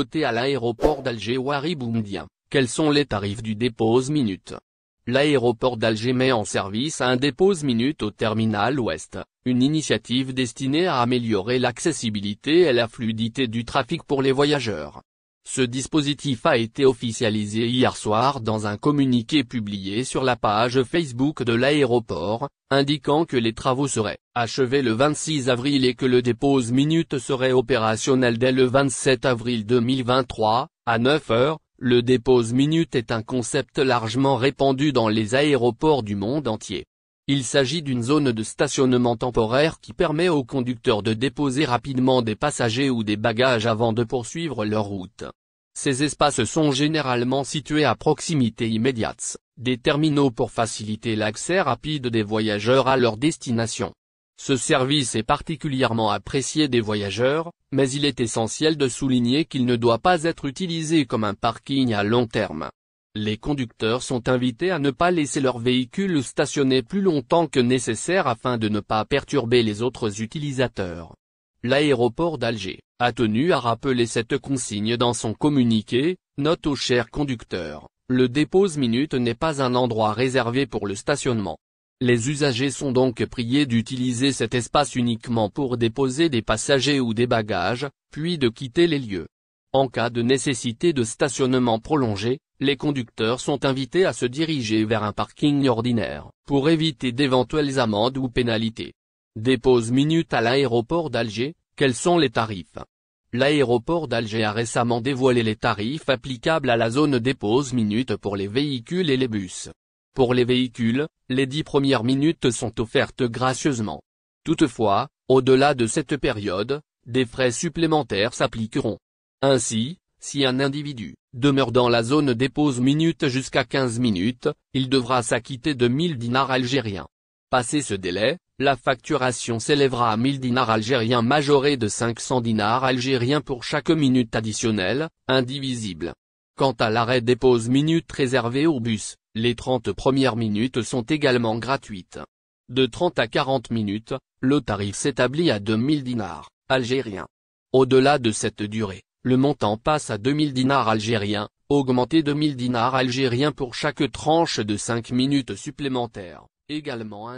nouveauté à l'aéroport d'Alger Ouari Boumediene, quels sont les tarifs du dépose-minute? L'aéroport d'Alger met en service un dépose-minute au terminal ouest, une initiative destinée à améliorer l'accessibilité et la fluidité du trafic pour les voyageurs. Ce dispositif a été officialisé hier soir dans un communiqué publié sur la page Facebook de l'aéroport, indiquant que les travaux seraient achevés le 26 avril et que le dépose-minute serait opérationnel dès le 27 avril 2023, à 9 h. Le dépose-minute est un concept largement répandu dans les aéroports du monde entier. Il s'agit d'une zone de stationnement temporaire qui permet aux conducteurs de déposer rapidement des passagers ou des bagages avant de poursuivre leur route. Ces espaces sont généralement situés à proximité immédiate des terminaux pour faciliter l'accès rapide des voyageurs à leur destination. Ce service est particulièrement apprécié des voyageurs, mais il est essentiel de souligner qu'il ne doit pas être utilisé comme un parking à long terme. Les conducteurs sont invités à ne pas laisser leur véhicule stationner plus longtemps que nécessaire afin de ne pas perturber les autres utilisateurs. L'aéroport d'Alger a tenu à rappeler cette consigne dans son communiqué. Note aux chers conducteurs, le dépose-minute n'est pas un endroit réservé pour le stationnement. Les usagers sont donc priés d'utiliser cet espace uniquement pour déposer des passagers ou des bagages, puis de quitter les lieux. En cas de nécessité de stationnement prolongé, les conducteurs sont invités à se diriger vers un parking ordinaire, pour éviter d'éventuelles amendes ou pénalités. Dépose-minute à l'aéroport d'Alger, quels sont les tarifs? L'aéroport d'Alger a récemment dévoilé les tarifs applicables à la zone dépose-minute pour les véhicules et les bus. Pour les véhicules, les 10 premières minutes sont offertes gracieusement. Toutefois, au-delà de cette période, des frais supplémentaires s'appliqueront. Ainsi, si un individu demeure dans la zone dépose-minute jusqu'à 15 minutes, il devra s'acquitter de 1000 dinars algériens. Passé ce délai, la facturation s'élèvera à 1000 dinars algériens majorés de 500 dinars algériens pour chaque minute additionnelle, indivisible. Quant à l'arrêt dépose-minute réservé au bus, les 30 premières minutes sont également gratuites. De 30 à 40 minutes, le tarif s'établit à 2000 dinars algériens. Au-delà de cette durée, le montant passe à 2000 dinars algériens, augmenté de 1000 dinars algériens pour chaque tranche de 5 minutes supplémentaires, également